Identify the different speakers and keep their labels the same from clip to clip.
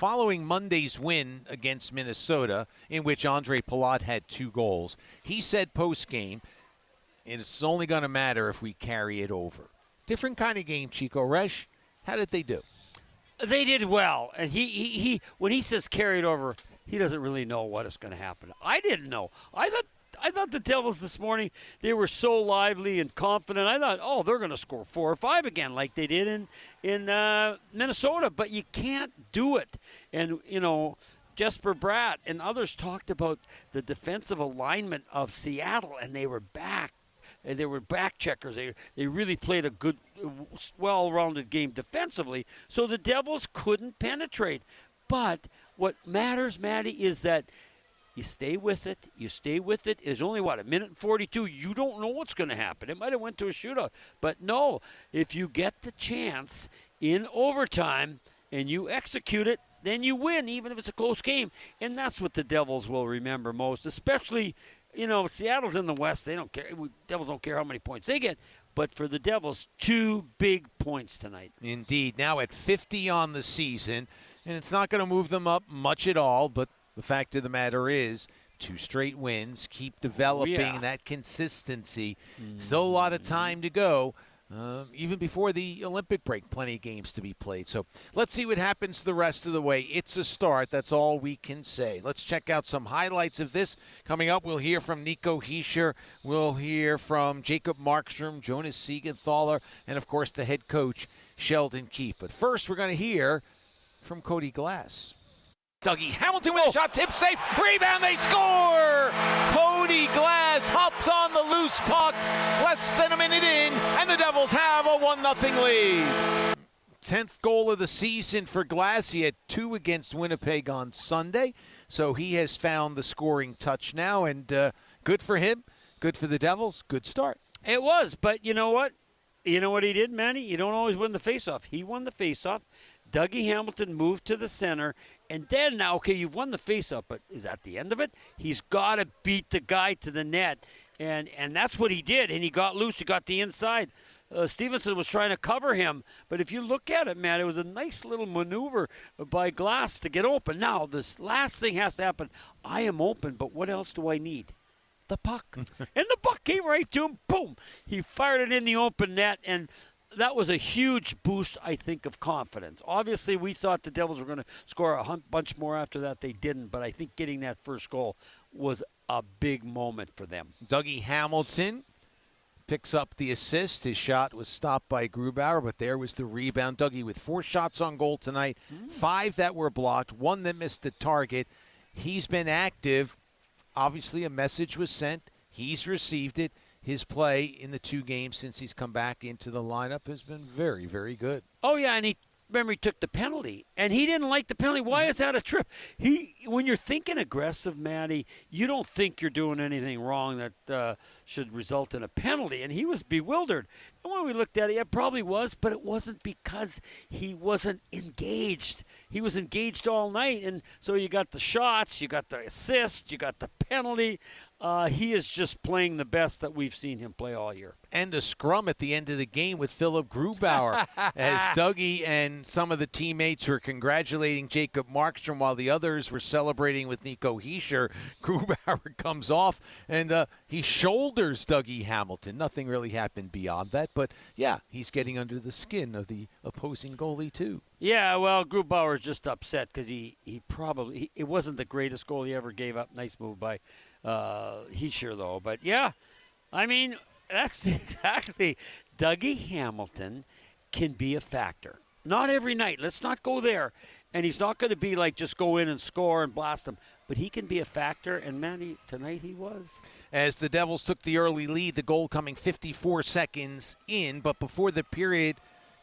Speaker 1: following Monday's win against Minnesota, in which Andre Palat had 2 goals, he said post-game, it's only going to matter if we carry it over. Different kind of game, Chico Resch. How did they do?
Speaker 2: They did well. And he when he says carry it over, he doesn't really know what is going to happen. I didn't know. I thought the Devils this morning, they were so lively and confident. I thought, oh, they're going to score 4 or 5 again like they did in Minnesota. But you can't do it. And, you know, Jesper Bratt and others talked about the defensive alignment of Seattle, and they were back. They were back checkers. They really played a good, well-rounded game defensively. So the Devils couldn't penetrate. But what matters, Matty, is that you stay with it. You stay with it. It's only, a minute and 42. You don't know what's going to happen. It might have went to a shootout. But no, if you get the chance in overtime and you execute it, then you win, even if it's a close game. And that's what the Devils will remember most, especially, you know, Seattle's in the West. They don't care. Devils don't care how many points they get. But for the Devils, 2 big points tonight.
Speaker 1: Indeed. Now at 50 on the season, and it's not going to move them up much at all, but the fact of the matter is 2 straight wins, keep developing that consistency. Still a lot of time to go. Even before the Olympic break, plenty of games to be played. So let's see what happens the rest of the way. It's a start. That's all we can say. Let's check out some highlights of this. Coming up, we'll hear from Nico Hischier. We'll hear from Jacob Markstrom, Jonas Siegenthaler, and, of course, the head coach, Sheldon Keefe. But first, we're going to hear from Cody Glass. Dougie Hamilton with a shot, tip, save, rebound, they score! Cody Glass hops on the loose puck, less than a minute in, and the Devils have a 1-0 lead. 10th goal of the season for Glass. He had 2 against Winnipeg on Sunday, so he has found the scoring touch now, and good for him, good for the Devils, good start.
Speaker 2: It was, but you know what? You know what he did, Manny? You don't always win the faceoff. He won the faceoff. Dougie Hamilton moved to the center, and then now, okay, you've won the faceoff, but is that the end of it? He's got to beat the guy to the net, and that's what he did, and he got loose. He got the inside. Stevenson was trying to cover him, but if you look at it, man, it was a nice little maneuver by Glass to get open. Now, this last thing has to happen. I am open, but what else do I need? The puck. And the puck came right to him. Boom! He fired it in the open net, and that was a huge boost, I think, of confidence. Obviously, we thought the Devils were going to score a bunch more after that. They didn't, but I think getting that first goal was a big moment for them.
Speaker 1: Dougie Hamilton picks up the assist. His shot was stopped by Grubauer, but there was the rebound. Dougie with 4 shots on goal tonight, 5 that were blocked, 1 that missed the target. He's been active. Obviously, a message was sent. He's received it. His play in the 2 games since he's come back into the lineup has been very, very good.
Speaker 2: Oh, yeah, and he took the penalty, and he didn't like the penalty. Why is that a trip? When you're thinking aggressive, Matty, you don't think you're doing anything wrong that should result in a penalty, and he was bewildered. And when we looked at it, it probably was, but it wasn't because he wasn't engaged. He was engaged all night, and so you got the shots, you got the assist, you got the penalty. He is just playing the best that we've seen him play all year.
Speaker 1: And a scrum at the end of the game with Philip Grubauer as Dougie and some of the teammates were congratulating Jacob Markstrom while the others were celebrating with Nico Hischier. Grubauer comes off and he shoulders Dougie Hamilton. Nothing really happened beyond that, but yeah, he's getting under the skin of the opposing goalie too.
Speaker 2: Yeah, well, Grubauer's just upset because it wasn't the greatest goal he ever gave up. Nice move by Hischier, though. But, yeah, I mean, that's exactly. Dougie Hamilton can be a factor. Not every night. Let's not go there. And he's not going to be like just go in and score and blast them. But he can be a factor, and, man, tonight he was.
Speaker 1: As the Devils took the early lead, the goal coming 54 seconds in. But before the period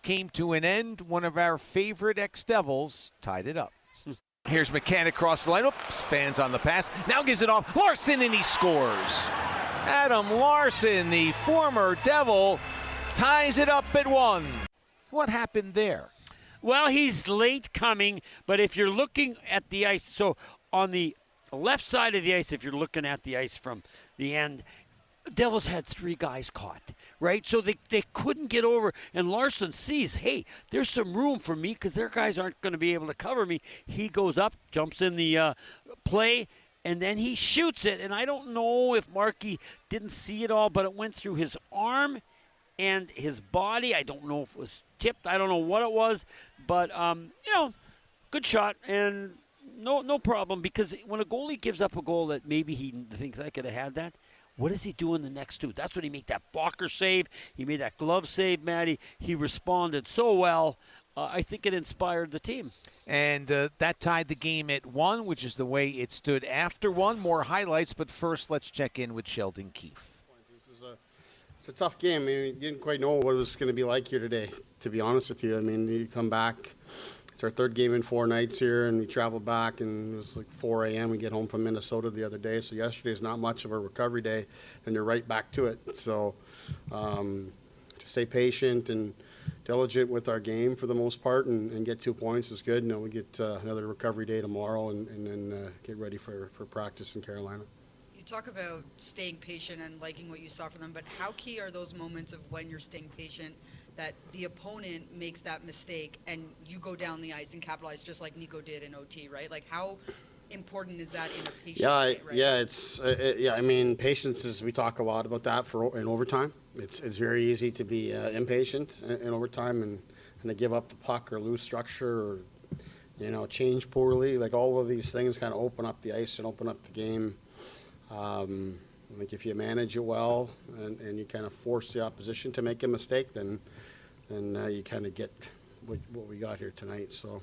Speaker 1: came to an end, one of our favorite ex-Devils tied it up. Here's McCann across the line. Oops, fans on the pass. Now gives it off. Larson, and he scores. Adam Larson, the former Devil, ties it up at 1. What happened there?
Speaker 2: Well, he's late coming, but if you're looking at the ice, so on the left side of the ice, if you're looking at the ice from the end, Devils had 3 guys caught, right? So they couldn't get over. And Larson sees, hey, there's some room for me because their guys aren't going to be able to cover me. He goes up, jumps in the play, and then he shoots it. And I don't know if Markey didn't see it all, but it went through his arm and his body. I don't know if it was tipped. I don't know what it was. But, good shot. And no problem, because when a goalie gives up a goal that maybe he thinks I could have had that, what does he do in the next 2? That's when he made that blocker save. He made that glove save, Matty. He responded so well. I think it inspired the team.
Speaker 1: And that tied the game at 1, which is the way it stood after 1. More highlights, but first let's check in with Sheldon Keefe.
Speaker 3: It's a tough game. I mean, you didn't quite know what it was going to be like here today, to be honest with you. I mean, you come back. It's our 3rd game in 4 nights here, and we traveled back, and it was like 4 a.m. We get home from Minnesota the other day, so yesterday's not much of a recovery day, and you're right back to it. So to stay patient and diligent with our game for the most part and get 2 points is good. We get another recovery day tomorrow and then get ready for practice in Carolina.
Speaker 4: You talk about staying patient and liking what you saw from them, but how key are those moments of when you're staying patient that the opponent makes that mistake and you go down the ice and capitalize just like Nico did in OT, right? Like, how important is that in a patient way, right?
Speaker 3: Yeah, I mean, patience is, we talk a lot about that in overtime. It's very easy to be impatient in overtime and to give up the puck or lose structure or, change poorly. Like, all of these things kind of open up the ice and open up the game. Like, if you manage it well and you kind of force the opposition to make a mistake, then you kind of get what we got here tonight. So,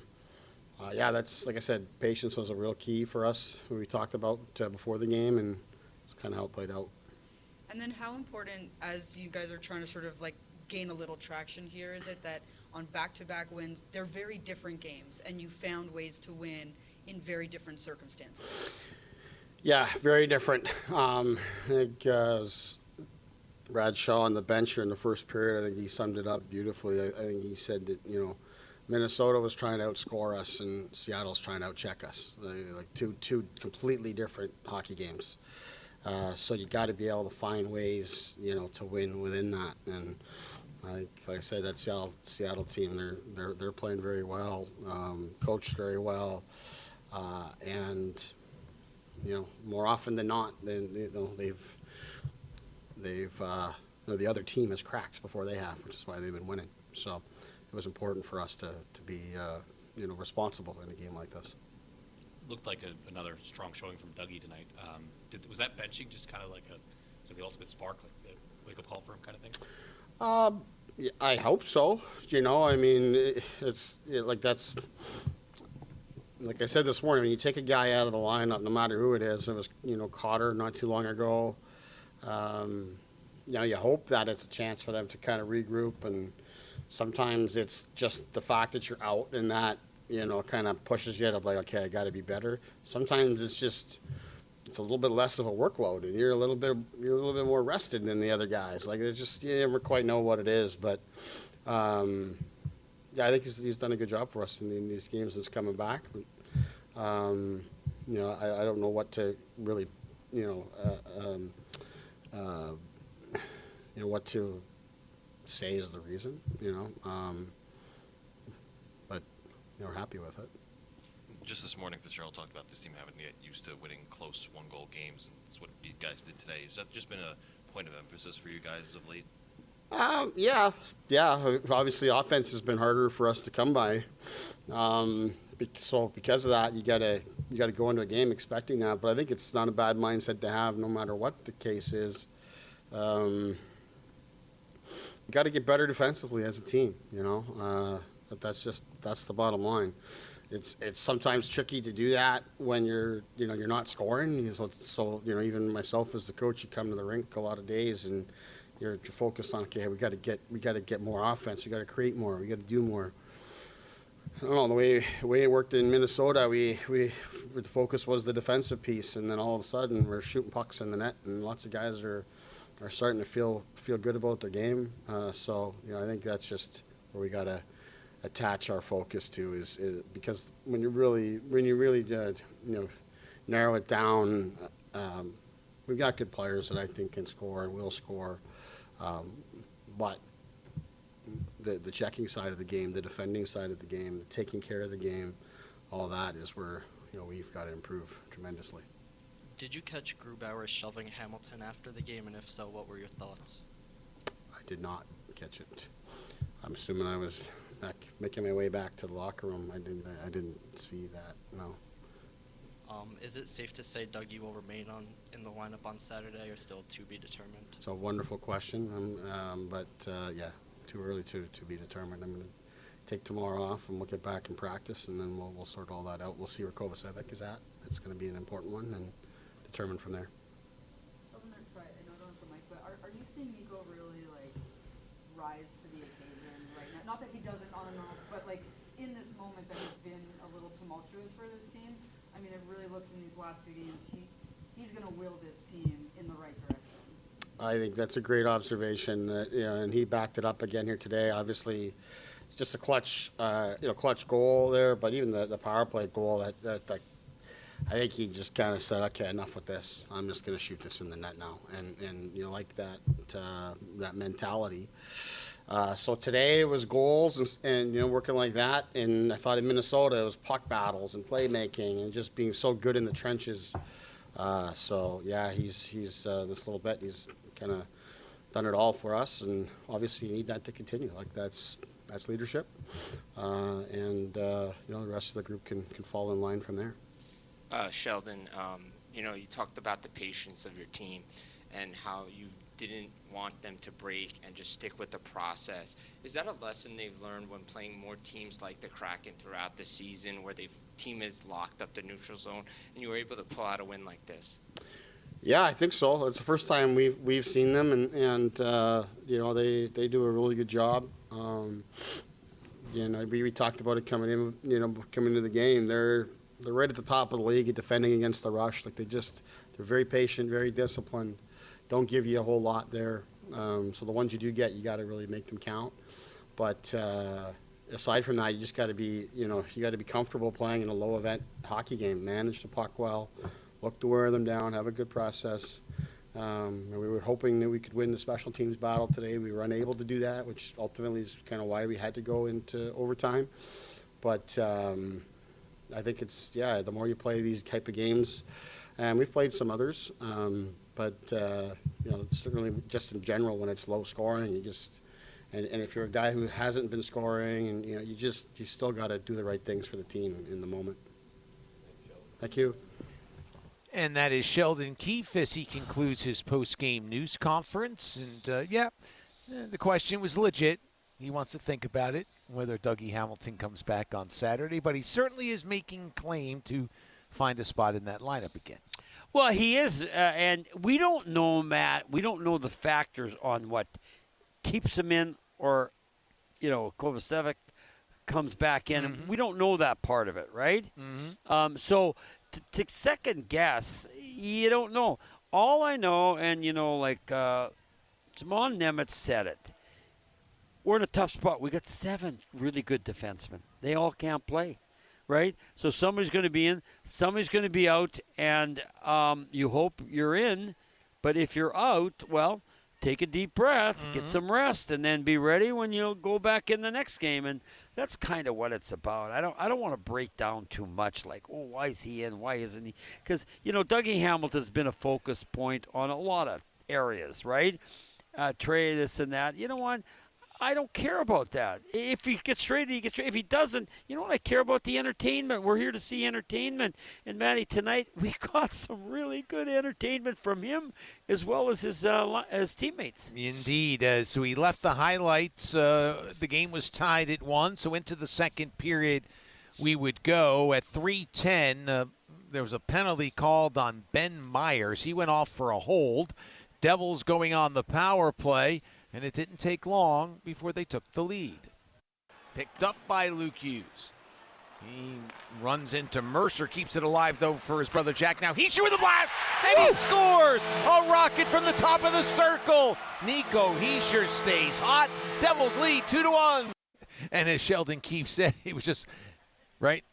Speaker 3: that's, like I said, patience was a real key for us, who we talked about before the game, and it's kind of how it played out.
Speaker 4: And then how important, as you guys are trying to sort of like gain a little traction here, is it that on back-to-back wins, they're very different games, and you found ways to win in very different circumstances?
Speaker 3: Yeah, very different. I think Brad Shaw on the bench here in the first period, I think he summed it up beautifully. I think he said that, Minnesota was trying to outscore us and Seattle's trying to outcheck us. Like two completely different hockey games. So you got to be able to find ways, to win within that. And like I said, that Seattle team, they're playing very well, coached very well, and more often than not, the other team has cracked before they have, which is why they've been winning. So it was important for us to be responsible in a game like this.
Speaker 5: Looked like another strong showing from Dougie tonight. Was that benching just kind of like the ultimate spark, like a wake-up call for him kind of thing?
Speaker 3: Yeah, I hope so. I mean, that's. Like I said this morning, when you take a guy out of the lineup, no matter who it is, it was, Cotter not too long ago, you hope that it's a chance for them to kind of regroup, and sometimes it's just the fact that you're out and that, kind of pushes you to like, okay, I got to be better. Sometimes it's a little bit less of a workload, and you're a little bit more rested than the other guys. Like, it's just, you never quite know what it is, but yeah, I think he's done a good job for us in these games since coming back. But, I don't know what to really, what to say is the reason, but we're happy with it.
Speaker 6: Just this morning, Fitzgerald talked about this team having to get used to winning close one-goal games, and that's what you guys did today. Has that just been a point of emphasis for you guys of late?
Speaker 3: Yeah. Obviously, offense has been harder for us to come by. So because of that, you gotta go into a game expecting that. But I think it's not a bad mindset to have, no matter what the case is. You got to get better defensively as a team. But that's the bottom line. It's sometimes tricky to do that when you're not scoring. So even myself as the coach, you come to the rink a lot of days and you're focused on, okay, we got to get more offense. We got to create more. We got to do more. I don't know, the way it worked in Minnesota, the focus was the defensive piece, and then all of a sudden we're shooting pucks in the net, and lots of guys are starting to feel good about their game. So I think that's just where we got to attach our focus to is because when you really narrow it down, we've got good players that I think can score and will score, but the checking side of the game, the defending side of the game, the taking care of the game, all that is where we've got to improve tremendously.
Speaker 7: Did you catch Grubauer shoving Hamilton after the game, and if so, what were your thoughts?
Speaker 3: I did not catch it. I'm assuming I was making my way back to the locker room. I didn't see that. No.
Speaker 7: Is it safe to say Dougie will remain in the lineup on Saturday, or still to be determined?
Speaker 3: It's a wonderful question, but yeah, too early to be determined. I'm going to take tomorrow off and we'll get back in practice, and then we'll sort all that out. We'll see where Kovacevic is at. It's going to be an important one, and determine from there.
Speaker 4: Sorry, I know I don't have the mic, but are you seeing Nico really rise to the occasion right now? Not that he doesn't on and off, but in this moment that has been a little tumultuous for this team. I mean, it really looks in these last 2 games, he's going to will this team in the right direction.
Speaker 3: I think that's a great observation, and he backed it up again here today. Obviously, just a clutch goal there, but even the power play goal that I think he just kind of said, okay, enough with this. I'm just going to shoot this in the net now, and like that mentality. So today it was goals and working like that, and I thought in Minnesota it was puck battles and playmaking and just being so good in the trenches. So yeah, he's this little bit. He's kind of done it all for us, and obviously you need that to continue. That's leadership, and the rest of the group can fall in line from there.
Speaker 8: Sheldon, you talked about the patience of your team and how you didn't want them to break and just stick with the process. Is that a lesson they've learned when playing more teams like the Kraken throughout the season, where team is locked up the neutral zone and you were able to pull out a win like this?
Speaker 3: Yeah, I think so. It's the first time we've seen them, and they do a really good job. We talked about it coming into the game. They're right at the top of the league at defending against the rush. They're very patient, very disciplined. Don't give you a whole lot there. So the ones you do get, you got to really make them count. But aside from that, you just got to be, you got to be comfortable playing in a low event hockey game. Manage the puck well, look to wear them down, have a good process. We were hoping that we could win the special teams battle today. We were unable to do that, which ultimately is kind of why we had to go into overtime. But I think the more you play these type of games, and we've played some others, but certainly just in general when it's low scoring, and if you're a guy who hasn't been scoring, and you still got to do the right things for the team in the moment. Thank you.
Speaker 1: And that is Sheldon Keefe as he concludes his post-game news conference. And the question was legit. He wants to think about it, whether Dougie Hamilton comes back on Saturday, but he certainly is making claim to find a spot in that lineup again.
Speaker 2: Well, he is, and we don't know, Matt. We don't know the factors on what keeps him in, or, Kovacevic comes back in.
Speaker 1: Mm-hmm.
Speaker 2: We don't know that part of it, right? Mm-hmm. So to second guess, you don't know. All I know, and Simon Nemeth said it. We're in a tough spot. We got 7 really good defensemen. They all can't play. Right? So somebody's going to be in, somebody's going to be out, and you hope you're in. But if you're out, well, take a deep breath, get some rest, and then be ready when you go back in the next game. And that's kind of what it's about. I don't want to break down too much why is he in, why isn't he? Because, Dougie Hamilton's been a focus point on a lot of areas, right? Trey, this and that. You know what? I don't care about that. If he gets traded, he gets traded. If he doesn't, you know what? I care about the entertainment. We're here to see entertainment. And, Matty, tonight we got some really good entertainment from him as well as his teammates.
Speaker 1: Indeed. As we left the highlights, the game was tied at 1, so into the second period we would go. At 3:10, there was a penalty called on Ben Myers. He went off for a hold. Devils going on the power play. And it didn't take long before they took the lead. Picked up by Luke Hughes. He runs into Mercer, keeps it alive, though, for his brother Jack. Now Hischier with a blast, and he scores! A rocket from the top of the circle. Nico Hischier stays hot. Devils lead 2-1. And as Sheldon Keefe said, it was just, right,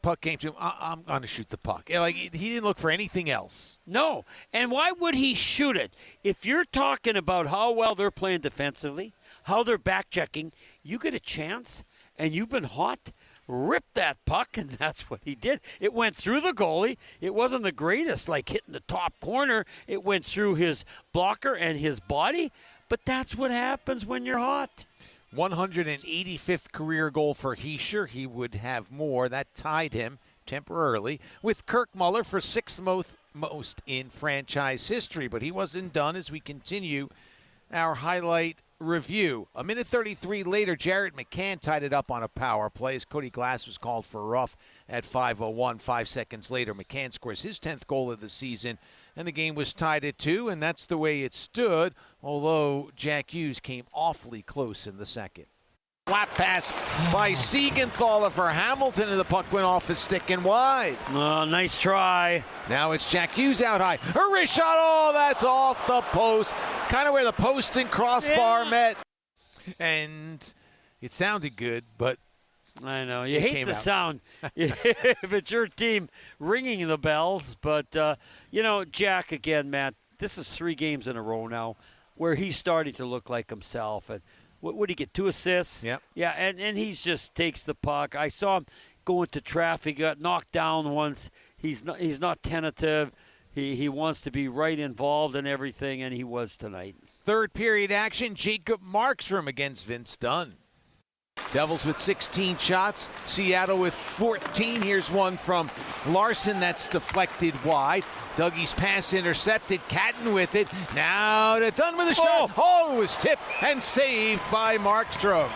Speaker 1: puck came to him, I'm going to shoot the puck. Like, he didn't look for anything else.
Speaker 2: No. And why would he shoot it? If you're talking about how well they're playing defensively, how they're back-checking, you get a chance and you've been hot, rip that puck, and that's what he did. It went through the goalie. It wasn't the greatest, like hitting the top corner. It went through his blocker and his body, but that's what happens when you're hot.
Speaker 1: 185th career goal for Hischier. He would have more. That tied him temporarily with Kirk Muller for sixth most in franchise history, but he wasn't done as we continue our highlight review. A minute 33 later, Jared McCann tied it up on a power play as Cody Glass was called for a rough at 5:01. 5 seconds later, McCann scores his 10th goal of the season, and the game was tied at 2, and that's the way it stood, although Jack Hughes came awfully close in the second. Flat pass by Siegenthaler for Hamilton, and the puck went off his stick and wide.
Speaker 2: Oh, nice try.
Speaker 1: Now it's Jack Hughes out high. A wrist shot, oh, that's off the post. Kind of where the post and crossbar met. And it sounded good, but
Speaker 2: I know. You hate the sound if it's your team ringing the bells. But, Jack, again, Matt, this is 3 games in a row now where he's starting to look like himself. And what did he get, 2 assists?
Speaker 1: Yep.
Speaker 2: Yeah, and he just takes the puck. I saw him go into traffic. He got knocked down once. He's not tentative. He wants to be right involved in everything, and he was tonight.
Speaker 1: Third period action, Jacob Markstrom against Vince Dunn. Devils with 16 shots, Seattle with 14. Here's one from Larson that's deflected wide. Dougie's pass intercepted, Catton with it. Now to Dunn with a shot. Oh, it was tipped and saved by Markstrom.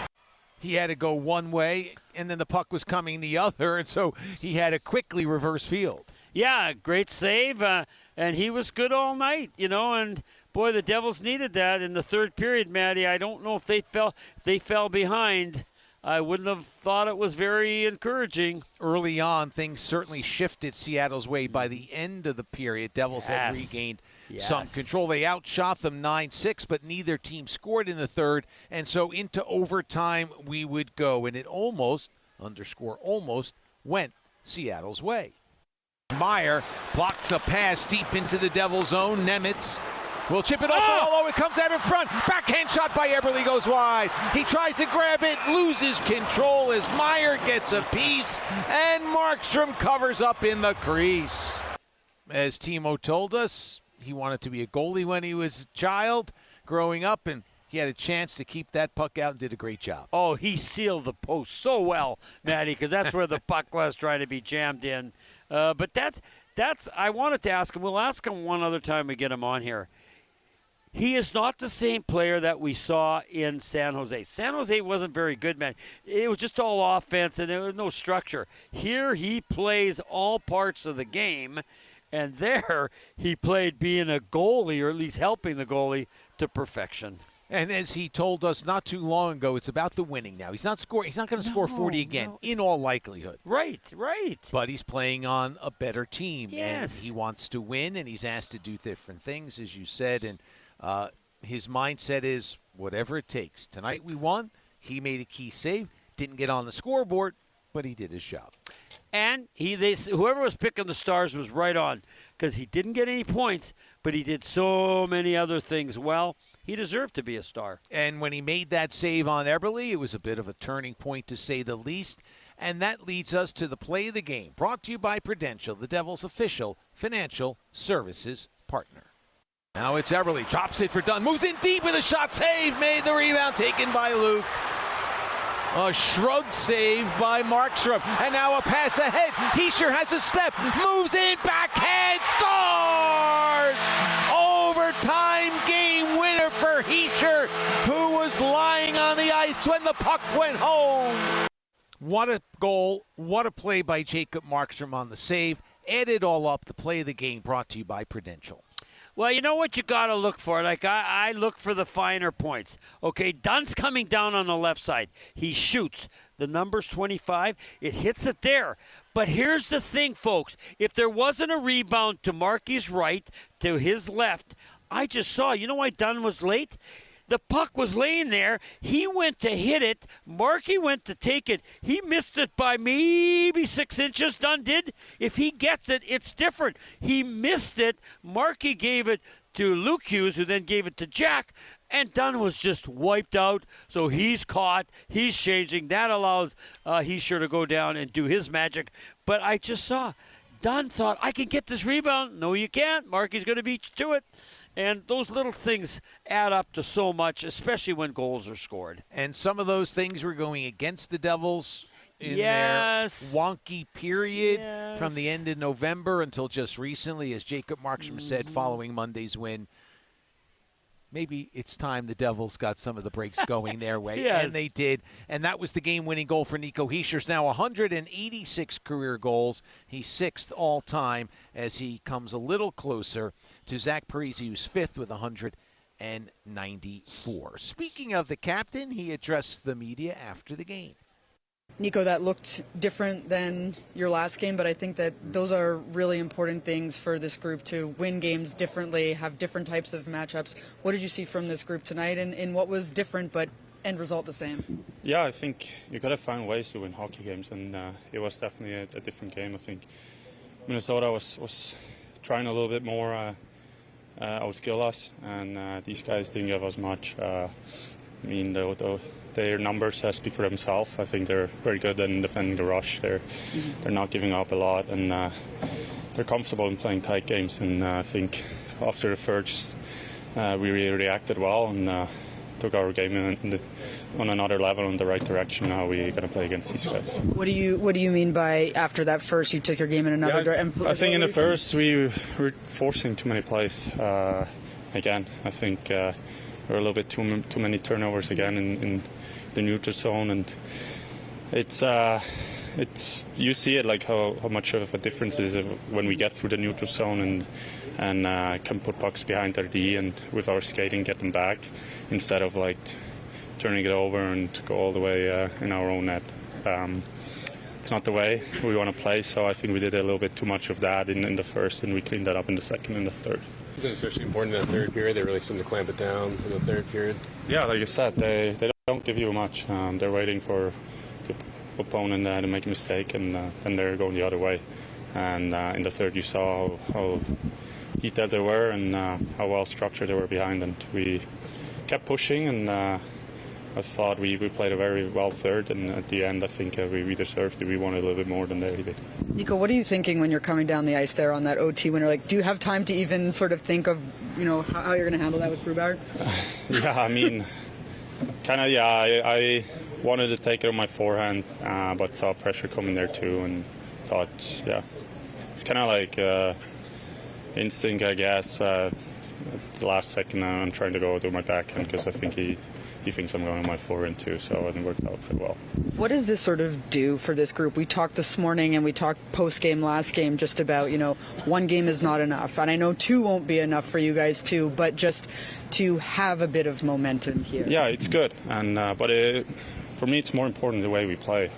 Speaker 1: He had to go one way, and then the puck was coming the other, and so he had to quickly reverse field.
Speaker 2: Yeah, great save, and he was good all night, and boy, the Devils needed that in the third period, Matty. I don't know if they fell behind. I wouldn't have thought it was very encouraging.
Speaker 1: Early on, things certainly shifted Seattle's way. By the end of the period, Devils had regained some control. They outshot them 9-6, but neither team scored in the third, and so into overtime we would go, and it almost, almost, went Seattle's way. Meyer blocks a pass deep into the Devils' zone. Nemitz will chip it off, although it comes out in front. Backhand shot by Eberle goes wide. He tries to grab it, loses control as Meyer gets a piece, and Markstrom covers up in the crease. As Timo told us, he wanted to be a goalie when he was a child growing up, and he had a chance to keep that puck out and did a great job.
Speaker 2: Oh, he sealed the post so well, Matty, because that's where the puck was trying to be jammed in. But that's I wanted to ask him. We'll ask him one other time we get him on here. He is not the same player that we saw in San Jose. San Jose wasn't very good, man. It was just all offense, and there was no structure. Here he plays all parts of the game, and there he played being a goalie, or at least helping the goalie, to perfection.
Speaker 1: And as he told us not too long ago, it's about the winning now. He's not going to score 40 again, in all likelihood.
Speaker 2: Right.
Speaker 1: But he's playing on a better team,
Speaker 2: yes.
Speaker 1: And he wants to win, and he's asked to do different things, as you said, and his mindset is whatever it takes. Tonight we won. He made a key save. Didn't get on the scoreboard, but he did his job.
Speaker 2: And whoever was picking the Stars was right on, because he didn't get any points, but he did so many other things well. He deserved to be a star.
Speaker 1: And when he made that save on Eberle, it was a bit of a turning point, to say the least. And that leads us to the play of the game, brought to you by Prudential, the Devils' official financial services partner. Now it's Eberle, drops it for Dunn, moves in deep with a shot, save, made the rebound, taken by Luke. A shrug save by Markstrom, and now a pass ahead. Hischier has a step, moves in, backhand, scores! Overtime game winner for Hischier, who was lying on the ice when the puck went home. What a goal, what a play by Jacob Markstrom on the save. Add it all up, the play of the game brought to you by Prudential.
Speaker 2: Well, you know what you got to look for? Like, I look for the finer points. Okay, Dunn's coming down on the left side. He shoots. The number's 25. It hits it there. But here's the thing, folks. If there wasn't a rebound to Markey's right, to his left, I just saw, you know why Dunn was late? The puck was laying there. He went to hit it. Markey went to take it. He missed it by maybe 6 inches, Dunn did. If he gets it, it's different. He missed it. Markey gave it to Luke Hughes, who then gave it to Jack. And Dunn was just wiped out, so he's caught. He's changing. That allows Hischier to go down and do his magic. But I just saw Dunn thought, I can get this rebound. No, you can't. Markey's going to beat you to it. And those little things add up to so much, especially when goals are scored.
Speaker 1: And some of those things were going against the Devils in their wonky period from the end of November until just recently, as Jacob Markstrom said following Monday's win. Maybe it's time the Devils got some of the breaks going their way, and they did. And that was the game-winning goal for Nico Hischier's now 186 career goals. He's 6th all-time as he comes a little closer to Zach Parise, who's 5th with 194. Speaking of the captain, he addressed the media after the game.
Speaker 4: Nico, that looked different than your last game, but I think that those are really important things for this group to win games differently, have different types of matchups. What did you see from this group tonight, and what was different but end result the same?
Speaker 9: Yeah, I think you got to find ways to win hockey games, and it was definitely a different game. I think Minnesota was trying a little bit more outskill us, and these guys didn't give us much. Their numbers speak for themselves. I think they're very good in defending the rush. They're not giving up a lot, and they're comfortable in playing tight games. And I think after the first, we really reacted well and took our game on another level in the right direction. How we're going to play against these guys.
Speaker 4: What do you mean by after that first you took your game in another direction? I
Speaker 9: think in the first we were forcing too many plays. Again, I think there were a little bit too many turnovers again in the neutral zone, and it's you see it like how much of a difference is when we get through the neutral zone and can put pucks behind their D and with our skating get them back instead of like turning it over and go all the way in our own net. It's not the way we want to play, so I think we did a little bit too much of that in the first, and we cleaned that up in the second and the third.
Speaker 10: Is it especially important in the third period? They really seem to clamp it down in the third period.
Speaker 9: Yeah, like you said, they don't give you much. They're waiting for the opponent to make a mistake, and then they're going the other way. And in the third, you saw how detailed they were and how well structured they were behind, and we kept pushing, and I thought we played a very well third, and at the end I think we deserved it. We wanted a little bit more than they did.
Speaker 4: Nico, what are you thinking when you're coming down the ice there on that OT winner? Like, do you have time to even sort of think of, how you're going to handle that with Grubauer?
Speaker 9: Yeah, I mean, I wanted to take it on my forehand, but saw pressure coming there too, and thought, it's kind of like instinct, I guess. At the last second, I'm trying to go do my backhand because I think he thinks I'm going on my forehand too, so it worked out pretty well.
Speaker 4: What does this sort of do for this group? We talked this morning and we talked post-game last game just about, one game is not enough. And I know 2 won't be enough for you guys too, but just to have a bit of momentum here.
Speaker 9: Yeah, it's good. And but for me, it's more important the way we play.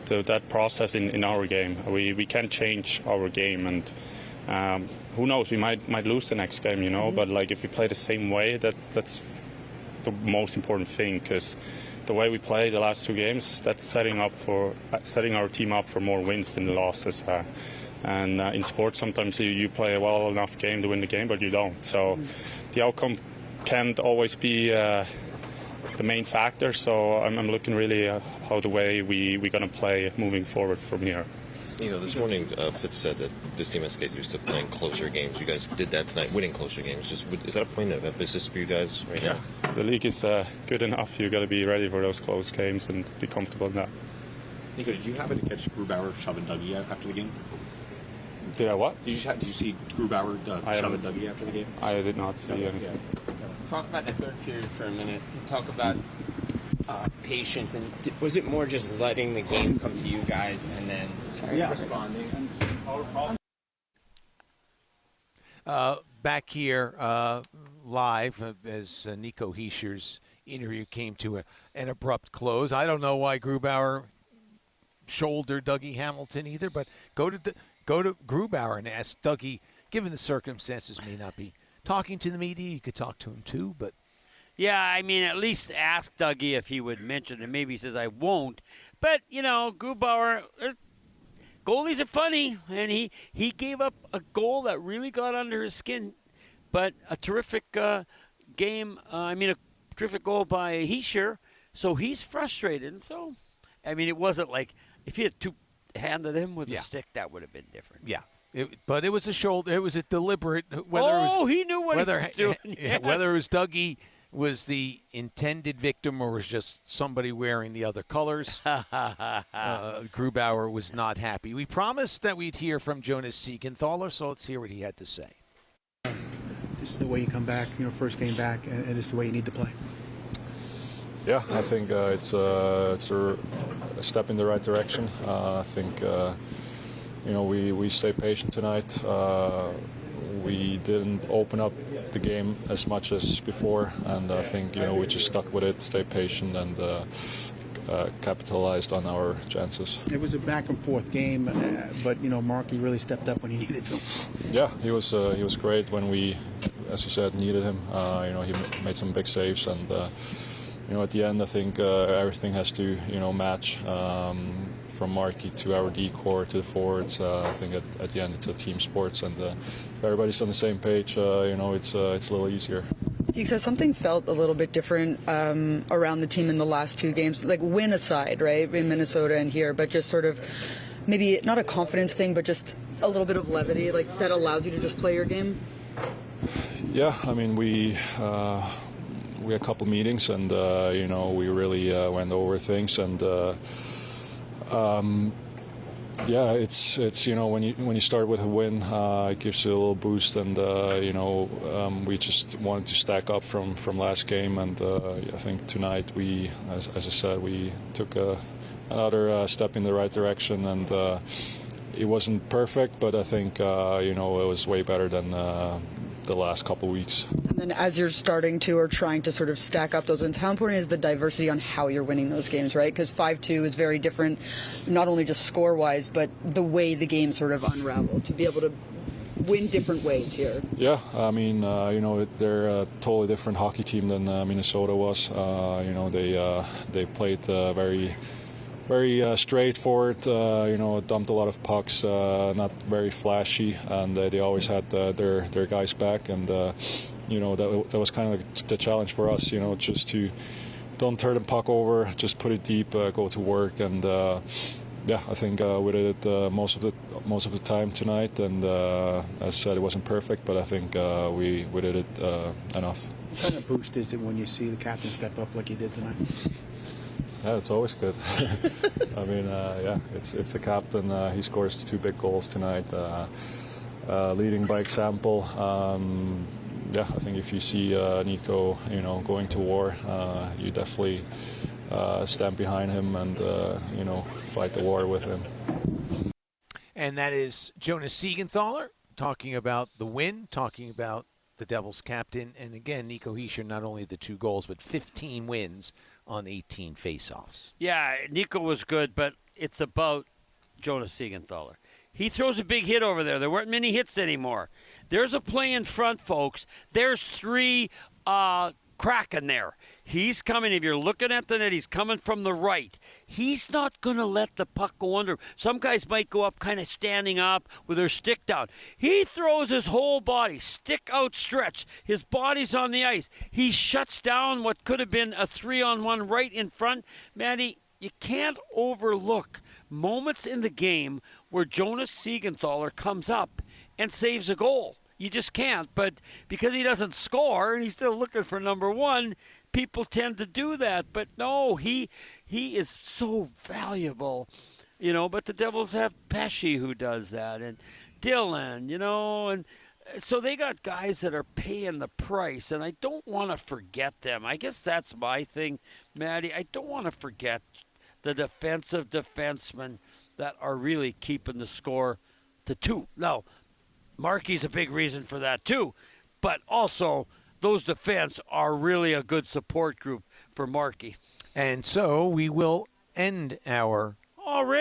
Speaker 9: So that process in our game, we can change our game, and who knows, we might lose the next game, but like if we play the same way, that's the most important thing, because the way we play the last 2 games, that's setting our team up for more wins than losses. And in sports, sometimes you play a well enough game to win the game, but you don't. So the outcome can't always be the main factor. So I'm looking really how the way we're going to play moving forward from here.
Speaker 6: This morning Fitz said that this team has to get used to playing closer games. You guys did that tonight, winning closer games. Is that a point of emphasis for you guys right now?
Speaker 9: The league is good enough. You got to be ready for those close games and be comfortable in that.
Speaker 10: Nico, did you happen to catch Grubauer shoving Dougie after the game?
Speaker 9: Did I what?
Speaker 10: Did you see Grubauer shoving Dougie after the game?
Speaker 9: I did not see anything.
Speaker 11: Talk about the third period for a minute. Talk about patience, and was it more just letting the game come to you guys and then responding?
Speaker 1: Back here live as Nico Hischier's interview came to an abrupt close. I don't know why Grubauer shouldered Dougie Hamilton either, but go to Grubauer and ask Dougie, given the circumstances, may not be talking to the media. You could talk to him too, but
Speaker 2: Yeah, I mean, at least ask Dougie if he would mention it. Maybe he says, I won't. But, Grubauer, goalies are funny, and he gave up a goal that really got under his skin. But a terrific game, a terrific goal by Hischier, so he's frustrated. And so, it wasn't like if he had handed him with a stick, that would have been different.
Speaker 1: Yeah. But it was a shoulder. It was a deliberate.
Speaker 2: He knew what he was doing.
Speaker 1: Yeah. Whether it was Dougie was the intended victim or was just somebody wearing the other colors, Grubauer was not happy. We promised that we'd hear from Jonas Siegenthaler, so let's hear what he had to say.
Speaker 12: This is the way you come back, first game back, and it's the way you need to play.
Speaker 13: Yeah, I think it's a step in the right direction. I think we stay patient tonight. We didn't open up the game as much as before, and I think we just stuck with it, stayed patient, and capitalized on our chances.
Speaker 12: It was a back and forth game, but Markey really stepped up when he needed to.
Speaker 13: Yeah, he was great when we, as you said, needed him. He made some big saves, and at the end, I think everything has to match. From Markey to our D-core to the forwards, I think at the end it's a team sports, and if everybody's on the same page, it's a little easier.
Speaker 4: So something felt a little bit different around the team in the last two games, like win aside, right, in Minnesota and here, but just sort of maybe not a confidence thing, but just a little bit of levity, like that allows you to just play your game.
Speaker 13: Yeah, we had a couple meetings, and we really went over things, and. It's when you start with a win, it gives you a little boost, and we just wanted to stack up from last game, and I think tonight we, as I said, we took another step in the right direction, and it wasn't perfect, but I think it was way better than the last couple weeks.
Speaker 4: And then as you're starting to or trying to sort of stack up those wins, how important is the diversity on how you're winning those games, right? Because 5-2 is very different, not only just score-wise, but the way the game sort of unraveled, to be able to win different ways here. Yeah,
Speaker 13: they're a totally different hockey team than Minnesota was. They played very straightforward, dumped a lot of pucks, not very flashy, and they always had their guys back, and that was kind of the challenge for us, just to don't turn the puck over, just put it deep, go to work, and I think we did it most of the time tonight, and as I said, it wasn't perfect, but I think we did it enough.
Speaker 12: What kind of boost is it when you see the captain step up like he did tonight?
Speaker 13: Yeah, it's always good. It's the captain. He scores 2 big goals tonight, leading by example. I think if you see Nico, going to war, you definitely stand behind him and, fight the war with him.
Speaker 1: And that is Jonas Siegenthaler talking about the win, talking about the Devils captain, and again, Nico Hischier, not only the 2 goals, but 15 wins on 18 faceoffs.
Speaker 2: Yeah, Nico was good, but it's about Jonas Siegenthaler. He throws a big hit over there. There weren't many hits anymore. There's a play in front, folks. There's 3 Kraken there. He's coming. If you're looking at the net, he's coming from the right. He's not going to let the puck go under. Some guys might go up kind of standing up with their stick down. He throws his whole body, stick outstretched. His body's on the ice. He shuts down what could have been a 3-on-1 right in front. Maddie, you can't overlook moments in the game where Jonas Siegenthaler comes up and saves a goal. You just can't. But because he doesn't score and he's still looking for number 1, people tend to do that. But no, he is so valuable, But the Devils have Pesce who does that, and Dylan, and so they got guys that are paying the price, and I don't want to forget them. I guess that's my thing, Maddie. I don't want to forget the defensive defensemen that are really keeping the score to 2. Now, Markey's a big reason for that too, but also those defense are really a good support group for Markey.
Speaker 1: And so we will end our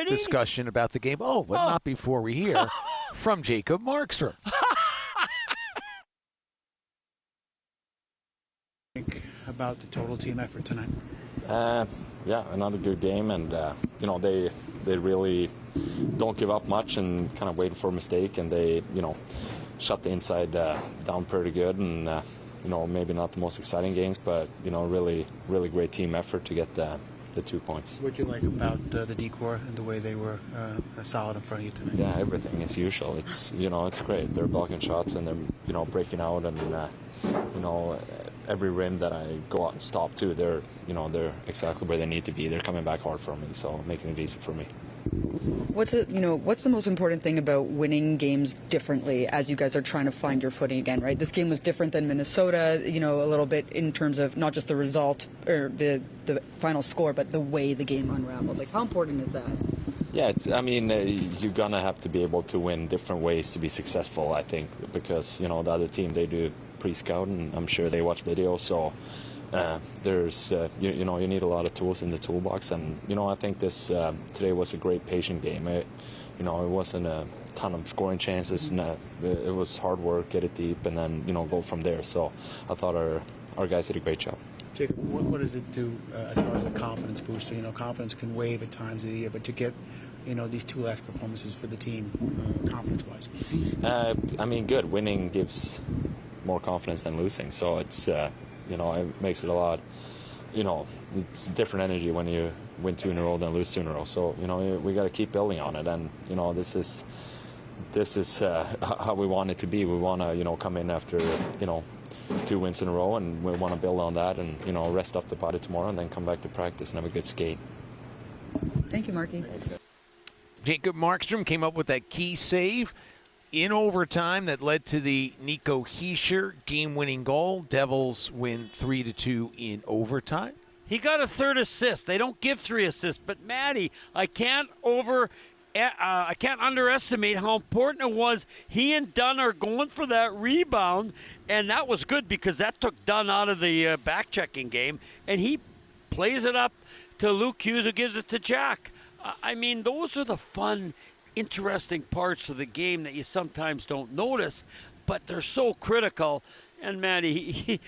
Speaker 1: discussion about the game. But not before we hear from Jacob Markstrom.
Speaker 12: about the total team effort tonight?
Speaker 14: Yeah, another good game, and they really don't give up much and kind of wait for a mistake, and they shut the inside down pretty good, and maybe not the most exciting games, but really great team effort to get the 2 points.
Speaker 12: What do you like about the decor and the way they were solid in front of you tonight?
Speaker 14: Yeah, everything as usual. It's it's great. They're blocking shots and they're breaking out, and every rim that I go out and stop too, they're exactly where they need to be. They're coming back hard for me, so making it easy for me.
Speaker 4: What's the most important thing about winning games differently as you guys are trying to find your footing again, right? This game was different than Minnesota, a little bit in terms of not just the result or the final score, but the way the game unraveled. Like, how important is that?
Speaker 14: Yeah, you're going to have to be able to win different ways to be successful, I think, because, the other team, they do pre-scout, and I'm sure they watch videos, so there's you need a lot of tools in the toolbox, and I think this today was a great patient game. It wasn't a ton of scoring chances, and it was hard work, get it deep, and then go from there. So I thought our guys did a great job.
Speaker 12: Jacob, what does it do as far as a confidence booster? Confidence can wave at times of the year, but to get these two last performances for the team, confidence-wise.
Speaker 14: Good. Winning gives more confidence than losing, so it's. It makes it a lot, it's different energy when you win 2 in a row than lose 2 in a row. So, we got to keep building on it. And, this is how we want it to be. We want to, come in after, 2 wins in a row, and we want to build on that and, rest up the body tomorrow and then come back to practice and have a good skate.
Speaker 4: Thank you, Marky.
Speaker 1: Jacob Markstrom came up with that key save in overtime that led to the Nico Hischier game-winning goal. Devils win 3-2 in overtime.
Speaker 2: He got a third assist. They don't give 3 assists, but Maddie, I can't underestimate how important it was. He and Dunn are going for that rebound, and that was good because that took Dunn out of the back-checking game, and he plays it up to Luke Hughes, who gives it to Jack. Those are the fun, interesting parts of the game that you sometimes don't notice, but they're so critical. And Matty,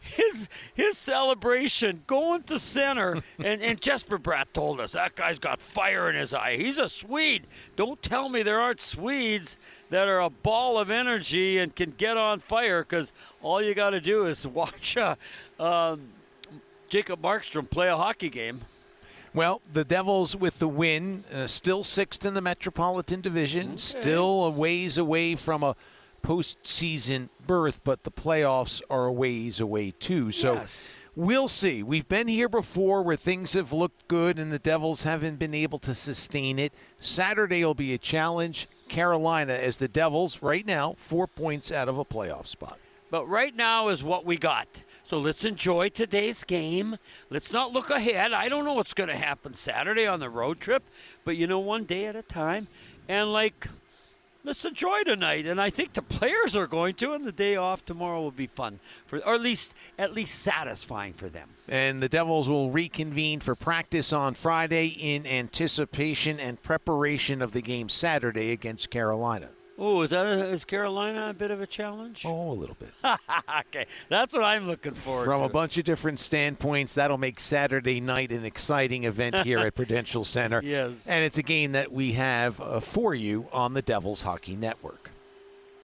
Speaker 2: his celebration going to center, and Jesper Bratt told us that guy's got fire in his eye. He's a Swede. Don't tell me there aren't Swedes that are a ball of energy and can get on fire, because all you got to do is watch Jacob Markstrom play a hockey game.
Speaker 1: Well, the Devils with the win, still 6th in the Metropolitan Division, still a ways away from a postseason berth, but the playoffs are a ways away too. So we'll see. We've been here before where things have looked good and the Devils haven't been able to sustain it. Saturday will be a challenge. Carolina, as the Devils right now, 4 points out of a playoff spot.
Speaker 2: But right now is what we got. So let's enjoy today's game. Let's not look ahead. I don't know what's going to happen Saturday on the road trip, but one day at a time. And let's enjoy tonight. And I think the players are going to, and the day off tomorrow will be fun, or at least satisfying for them.
Speaker 1: And the Devils will reconvene for practice on Friday in anticipation and preparation of the game Saturday against Carolina.
Speaker 2: Oh, is Carolina a bit of a challenge?
Speaker 1: Oh, a little bit.
Speaker 2: Okay, that's what I'm looking forward to.
Speaker 1: From a bunch of different standpoints, that'll make Saturday night an exciting event here at Prudential Center.
Speaker 2: Yes.
Speaker 1: And it's a game that we have for you on the Devils Hockey Network.